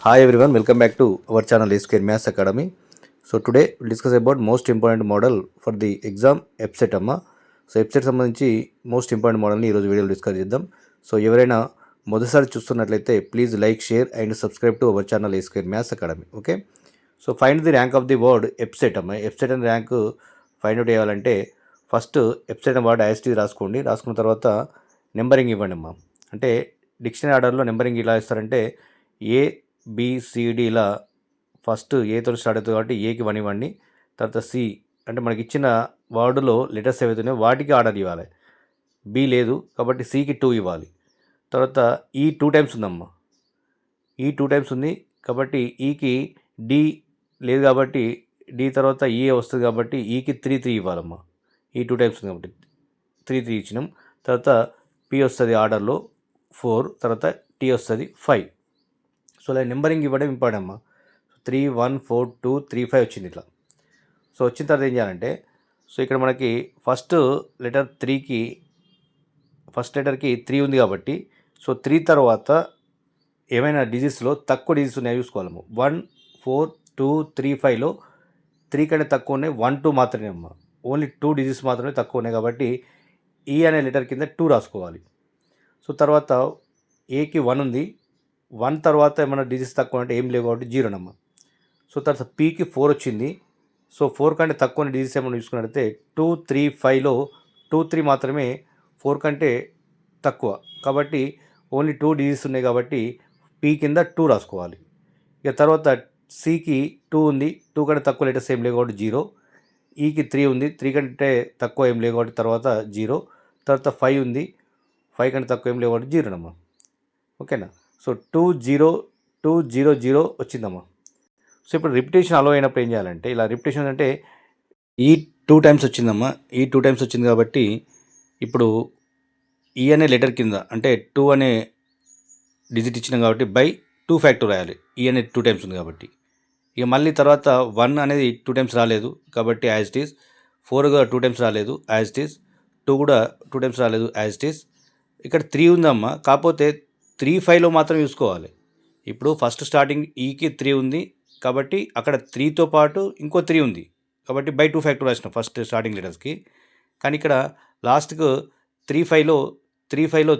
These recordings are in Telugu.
Hi everyone, welcome back to our channel A Square Maths Academy. So today we'll discuss about most important model for the exam EBSET అమ్మ. సో EBSET సంబంధించి మోస్ట్ ఇంపార్టెంట్ మోడల్ని ఈరోజు వీడియోలో డిస్కస్ చేద్దాం. సో ఎవరైనా మొదటిసారి చూస్తున్నట్లయితే please like share and subscribe to our channel A square maths academy. Okay, so find the rank of the word EBSET అమ్మ. EBSET అనే ర్యాంక్ ఫైండ్ అవుట్ చేయాలంటే ఫస్ట్ EBSET అనే వర్డ్ ఐఎస్టీ రాసుకోండి. రాసుకున్న తర్వాత నెంబరింగ్ ఇవ్వండి అమ్మ. అంటే డిక్షనరీ ఆర్డర్లో నెంబరింగ్ ఇలా ఇస్తారంటే ఏ బిసిడి ఇలా ఫస్ట్ ఏతో స్టార్ట్ అవుతుంది కాబట్టి ఏకి 1 ఇవ్వండి. తర్వాత సి అంటే మనకి ఇచ్చిన వర్డ్లో లెటర్స్ ఏవైతున్నాయో వాటికి ఆర్డర్ ఇవ్వాలి. బి లేదు కాబట్టి సికి 2 ఇవ్వాలి. తర్వాత ఈ 2 టైమ్స్ ఉందమ్మా, ఈ 2 టైమ్స్ ఉంది కాబట్టి ఈకి డి లేదు కాబట్టి డి తర్వాత ఈ వస్తుంది కాబట్టి ఈకి 3 ఇవ్వాలమ్మా. ఈ 2 టైమ్స్ ఉంది కాబట్టి 3 ఇచ్చినాం. తర్వాత పి వస్తుంది ఆర్డర్లో 4, తర్వాత టీ వస్తుంది 5. సో ఇలా నెంబరింగ్ ఇవ్వడం ఇంపార్టెంట్ అమ్మా. 3, 1, 4, 2, 3, 5 వచ్చింది ఇట్లా. సో వచ్చిన తర్వాత ఏం చేయాలంటే సో ఇక్కడ మనకి ఫస్ట్ లెటర్కి 3 ఉంది కాబట్టి సో 3 తర్వాత ఏమైనా డిజిట్స్లో తక్కువ డిజిట్స్ ఉన్నాయో చూసుకోవాలము. 1, 4, 2, 3, 5లో 3 కంటే తక్కువ ఉన్నాయి 1, 2 మాత్రమే అమ్మా. ఓన్లీ 2 డిజిట్స్ మాత్రమే తక్కువ ఉన్నాయి కాబట్టి ఈ అనే లెటర్ కింద 2 రాసుకోవాలి. సో తర్వాత ఏకి 1 ఉంది, 1 తర్వాత ఏమైనా డిజిట్స్ తక్కువ అంటే ఏం లేవు కాబట్టి 0 నమ్మ. సో తర్వాత పీకి 4 వచ్చింది. సో 4 కంటే తక్కువ డిజిట్స్ ఏమైనా చూసుకున్నట్లయితే 2, 3, 5లో 2, 3 మాత్రమే 4 కంటే తక్కువ కాబట్టి ఓన్లీ 2 డిజిట్స్ ఉన్నాయి కాబట్టి పీ కింద 2 రాసుకోవాలి. ఇక తర్వాత సికి 2 ఉంది, 2 కంటే తక్కువ లెటర్స్ ఏం లేవు కాబట్టి 0. ఈకి 3 ఉంది, 3 కంటే తక్కువ ఏం లేవు కాబట్టి తర్వాత 0. తర్వాత 5 ఉంది, 5 కంటే తక్కువ ఏం లేవు కాబట్టి 0 నమ్మ. ఓకేనా. సో 2, 0, 2, 0, 0 వచ్చిందమ్మా. సో ఇప్పుడు రిపిటేషన్ అలో అయినప్పుడు ఏం చేయాలంటే ఇలా రిపిటేషన్ అంటే ఈ 2 టైమ్స్ వచ్చిందమ్మా. ఈ 2 టైమ్స్ వచ్చింది కాబట్టి ఇప్పుడు ఈ అనే లెటర్ కింద అంటే 2 అనే డిజిట్ ఇచ్చినాం కాబట్టి బై 2 ఫ్యాక్టర్ రాయాలి. ఈ అనే 2 టైమ్స్ ఉంది కాబట్టి. ఇక మళ్ళీ తర్వాత 1 అనేది 2 టైమ్స్ రాలేదు కాబట్టి యాజ్ ఇట్ ఈస్. 4 కూడా 2 టైమ్స్ రాలేదు యాజ్ ఇట్ ఈస్. 2 కూడా 2 టైమ్స్ రాలేదు యాజ్ ఇట్ ఈస్. ఇక్కడ 3 ఉందమ్మా, కాకపోతే 3, 5లో మాత్రం చూసుకోవాలి. ఇప్పుడు ఫస్ట్ స్టార్టింగ్ ఈకి 3 ఉంది కాబట్టి అక్కడ 3తో పాటు ఇంకో 3 ఉంది కాబట్టి బై 2 ఫ్యాక్టర్ రాసిన ఫస్ట్ స్టార్టింగ్ లెటర్స్కి. కానీ ఇక్కడ లాస్ట్కు 3, 5లో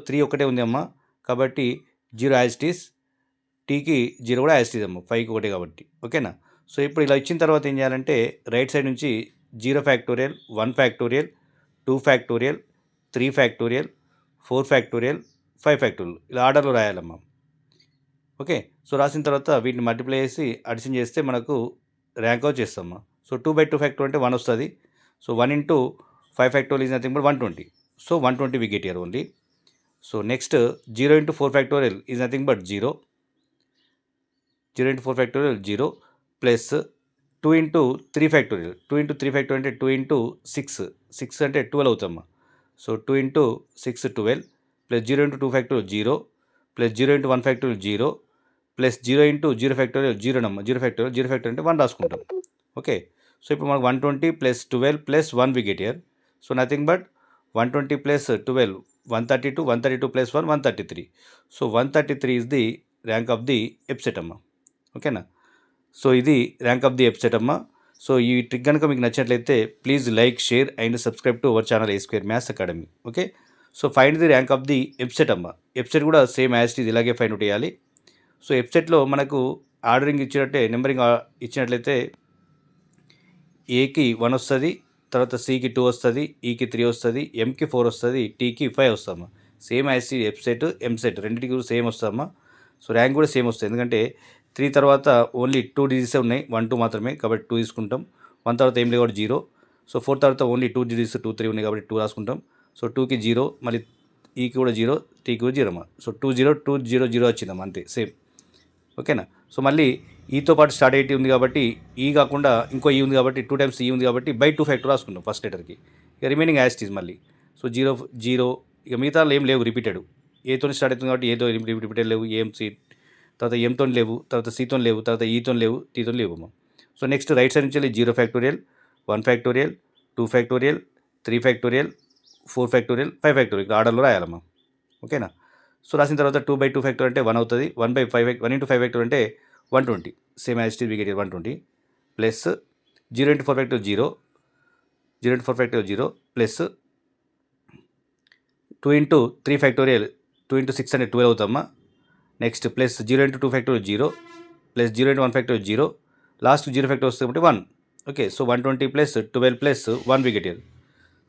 3 ఒకటే ఉంది అమ్మా కాబట్టి 0 యాజ్ ఇట్ ఈస్. టీకి 0 కూడా యాజ్ ఇట్ ఈస్ అమ్మ, 5కి ఒకటే కాబట్టి. ఓకేనా. సో ఇప్పుడు ఇలా ఇచ్చిన తర్వాత ఏం చేయాలంటే రైట్ సైడ్ నుంచి 0 factorial, 1 factorial, 2 factorial, 3 factorial, 4 factorial, 5 factorial ఇలా ఆర్డర్లో రాయాలమ్మా. ఓకే. సో రాసిన తర్వాత వీటిని మల్టిప్లై చేసి అడిషన్ చేస్తే మనకు ర్యాంక్ అవుట్ చేస్తామా. సో 2/2 ఫ్యాక్టర్ అంటే 1 వస్తుంది. So 1 into 5 factorial is nothing but 120. So 120 we get here only. So next 0 into 4 factorial is nothing but 0. 0 into 4 factorial 0 plus 2 into 3 factorial. 2 into 3 factorial అంటే 2 ఇంటూ 6 అంటే 12 అవుతామా. So 2 into 6 12 plus 0 into 2 factorial 0 plus 0 into 1 factorial 0 plus 0 into 0 factorial 0 నమ్మ. 0 ఫ్యాక్టోరియల్ అంటే 1 రాసుకుంటాం. ఓకే. సో ఇప్పుడు మనకు 120 plus 12 plus 1 we get here. So nothing but 120 plus 12 132, 132 plus 1 133. So 133 is the rank of the EBSET అమ్మ. ఓకేనా. సో ఇది ర్యాంక్ ఆఫ్ ది EBSET అమ్మ. సో ఈ ట్రిక్ కనుక మీకు నచ్చినట్లయితే please like share and subscribe to our channel A square maths academy. Okay. So find the rank of the EBSET అమ్మ. EBSET కూడా సేమ్ యాజ్ ఇట్ ఈజ్ ఇలాగే ఫైండ్ అవుట్ చేయాలి. సో EBSETలో మనకు ఆర్డరింగ్ ఇచ్చినట్టే నెంబరింగ్ ఇచ్చినట్లయితే ఏకి 1 వస్తుంది, తర్వాత సికి 2 వస్తుంది, ఈకి 3 వస్తుంది, ఎంకి 4 వస్తుంది, టీకి 5 వస్తామా. సేమ్ యాజ్ EBSET, MSET రెండింటికి కూడా సేమ్ వస్తామా. సో ర్యాంక్ కూడా సేమ్ వస్తుంది ఎందుకంటే 3 తర్వాత ఓన్లీ 2 డిజిట్సే ఉన్నాయి, 1, 2 మాత్రమే కాబట్టి 2 తీసుకుంటాం. 1 తర్వాత ఏం లేవు కాబట్టి 0. సో 4 తర్వాత ఓన్లీ 2 డిజిట్స్ 2, 3 ఉన్నాయి కాబట్టి 2 రాసుకుంటాం. సో 2కి 0, మళ్ళీ ఈకి కూడా 0, టీకి కూడా 0 అమ్మా. సో 2, 0, 2, 0, 0 వచ్చిందమ్మా అంతే సేమ్. ఓకేనా. సో మళ్ళీ ఈతో పాటు స్టార్ట్ అయ్యి ఉంది కాబట్టి ఈ కాకుండా ఇంకో ఈ ఉంది కాబట్టి 2 టైమ్స్ ఈ ఉంది కాబట్టి బై 2 ఫ్యాక్టర్ రాసుకుంటాం ఫస్ట్ లెటర్కి. ఇక రిమైనింగ్ యాజ్ ఇట్ ఈజ్ మళ్ళీ. సో 0, 0 ఇక మిగతా ఏం లేవు రిపీటెడ్. ఏతో స్టార్ట్ అవుతుంది కాబట్టి ఏతో రిపీటెడ్ లేవు, సి తర్వాత ఎంతో లేవు, తర్వాత సితో లేవు, తర్వాత ఈతో లేవు, టీతో లేవు అమ్మా. సో నెక్స్ట్ రైట్ సైడ్ నుంచి 0 factorial, 1 factorial, 2 factorial, 3 factorial, 4 factorial, 5 factorial ఇక్కడ ఆర్డర్లో రాయాలమ్మా. ఓకేనా. సో రాసిన తర్వాత 2/2 ఫ్యాక్టర్ అంటే 1 అవుతుంది. 1/5 1 ఇంటూ 5 ఫ్యాక్టర్ అంటే 120 same as it is we get 120 plus 0 into 4 factor 0 into 4 factor 0 plus 2 into 3 factorial 2 into 6 అంటే 12 అవుతామా. Next plus 0 into 2 factor 0 plus 0 into 1 factor 0 last 0 factor వస్తుంది కాబట్టి 1. Okay, so 120 plus 12 plus 1 we get here.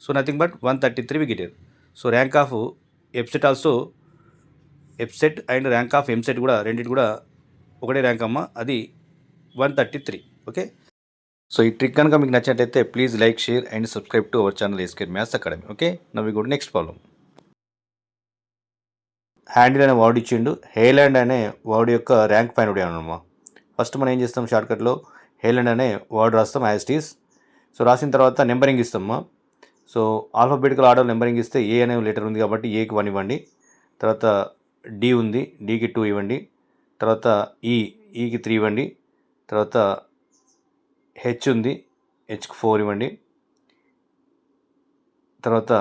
So nothing but 133 we get here. So rank of ఎఫ్సెట్ also ఎఫ్సెట్ and rank of EAMCET కూడా రెండింటి కూడా ఒకటే ర్యాంక్ అమ్మ, అది 133. ఓకే, సో ఈ ట్రిక్ కనుక మీకు నచ్చినట్లయితే please like, share and subscribe to our channel Escare Maths academy. Okay, now we go to next problem. Handle అనే వర్డ్ ఇచ్చిండు, హేలాండ్ అనే వర్డ్ యొక్క ర్యాంక్ ఫైండ్ అవుట్ చేయాలన్నమా. ఫస్ట్ మనం ఏం చేస్తాం, షార్ట్కట్లో హేలాండ్ అనే వర్డ్ రాస్తాం యాజ్ ఇట్ ఈస్. సో రాసిన తర్వాత నెంబరింగ్ ఇస్తామా. సో ఆల్ఫాబెటికల్ ఆర్డర్ నెంబరింగ్ ఇస్తే ఏ అనే లెటర్ ఉంది కాబట్టి ఏకి 1 ఇవ్వండి, తర్వాత డి ఉంది, డికి 2 ఇవ్వండి, తర్వాత ఈకి 3 ఇవ్వండి, తర్వాత హెచ్ ఉంది, హెచ్కి 4 ఇవ్వండి, తర్వాత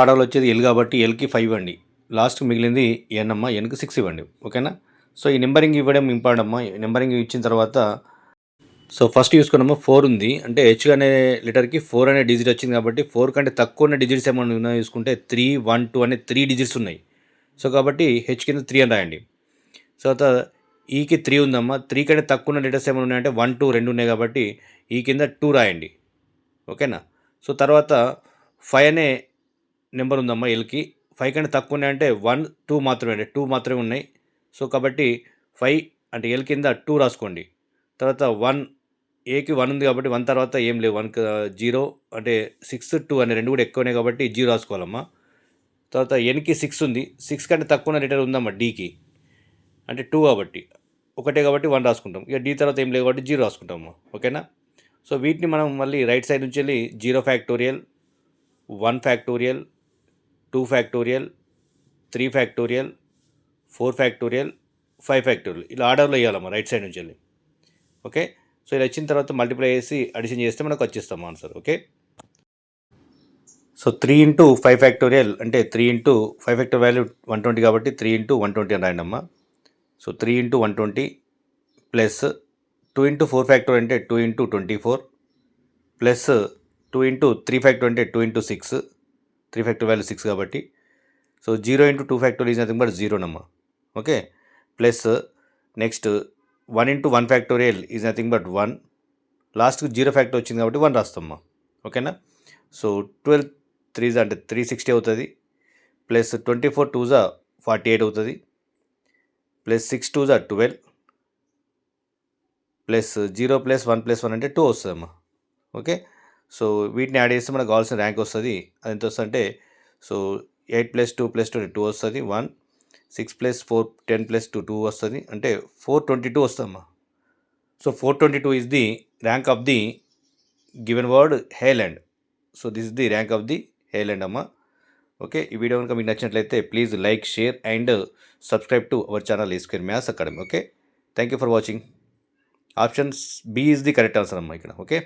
ఆర్డర్లో వచ్చేది ఎల్ కాబట్టి ఎల్కి 5 ఇవ్వండి, లాస్ట్కి మిగిలింది ఎన్ అమ్మ, ఎన్కి 6 ఇవ్వండి. ఓకేనా. సో ఈ నెంబరింగ్ ఇవ్వడం ఇంపార్టెంట్ అమ్మ. నెంబరింగ్ ఇచ్చిన తర్వాత సో ఫస్ట్ చూసుకున్నాము 4 ఉంది అంటే హెచ్ అనే లెటర్కి 4 అనే డిజిట్ వచ్చింది కాబట్టి 4 కంటే తక్కువ ఉన్న డిజిట్స్ ఏమైనా ఉన్నాయో చూసుకుంటే 3, 1, 2 అనే 3 డిజిట్స్ ఉన్నాయి. సో కాబట్టి హెచ్ కింద 3 అని రాయండి. సో తర్వాత ఈకి 3 ఉందమ్మా, 3 కంటే తక్కువ ఉన్న లెటర్స్ ఏమైనా ఉన్నాయంటే 1, 2 రెండు ఉన్నాయి కాబట్టి ఈ కింద 2 రాయండి. ఓకేనా. సో తర్వాత 5 అనే నెంబర్ ఉందమ్మా ఎల్కి, 5 కంటే తక్కువ ఉన్నాయంటే 1, 2 మాత్రమే అండి, 2 మాత్రమే ఉన్నాయి. సో కాబట్టి 5 అంటే ఎల్ కింద 2 రాసుకోండి. తర్వాత 1 ఏకి 1 ఉంది కాబట్టి 1 తర్వాత ఏం లేవు, 1 0 అంటే 6, 2 అనే రెండు కూడా ఎక్కువనే కాబట్టి 0 రాసుకోవాలమ్మా. తర్వాత ఎన్కి 6 ఉంది, 6 కంటే తక్కువ ఉన్న లెటర్ ఉందమ్మా డీకి, అంటే 2 కాబట్టి ఒకటే కాబట్టి 1 రాసుకుంటాం. ఇక డి తర్వాత ఏం లేవు కాబట్టి 0 రాసుకుంటాము. ఓకేనా. సో వీటిని మనం మళ్ళీ రైట్ సైడ్ నుంచి వెళ్ళి 0 factorial, 1 factorial, 2 factorial, 3 factorial, 4 factorial, 5 factorial ఇలా ఆర్డర్లో వేయాలమ్మా రైట్ సైడ్ నుంచి వెళ్ళి. ఓకే, సో ఇలా వచ్చిన తర్వాత మల్టిప్లై చేసి అడిషన్ చేస్తే మనకు వచ్చేస్తాం answer. Okay, so 3 into 5 factorial అంటే 3 into 5 ఫ్యాక్టర్ వాల్యూ 120 కాబట్టి 3 into 120 అని రాయండి అమ్మా. So 3 into 120 plus 2 into 4 factor అంటే 2 into 24 ప్లస్ 2 into 3 ఫ్యాక్టర్ అంటే 2 into 6, 3 ఫ్యాక్టర్ వాల్యూ 6 కాబట్టి. So 0 into 2 factor is nothing but 0 నమ్మా. Okay, plus next 1 into 1 factorial is nothing but 1, లాస్ట్కి 0 ఫ్యాక్టర్ వచ్చింది కాబట్టి 1 రాస్తామ్మా. ఓకేనా. సో 12 3s అంటే 360 అవుతుంది, ప్లస్ 24 2s 48 అవుతుంది, plus 6 2s 12, plus 0 plus 1 plus 1 అంటే 2 వస్తుందమ్మా. ఓకే, సో వీటిని యాడ్ చేస్తే మనకు కావాల్సిన ర్యాంక్ వస్తుంది. అది ఎంత వస్తుంది అంటే సో 8 ప్లస్ 2 ప్లస్ 2 2 వస్తుంది, 1, 6 ప్లస్ 4 10 ప్లస్ 2 2 వస్తుంది, అంటే 422 వస్తుందమ్మా. So 422 is the rank of the given word Heland. So this is the rank of the Heland అమ్మా. ఓకే, ఈ వీడియో కనుక మీకు నచ్చినట్లయితే please like, share and subscribe to our channel Escare Maths academy. Okay, thank you for watching. Option B is the correct answer అమ్మా ఇక్కడ. ఓకే.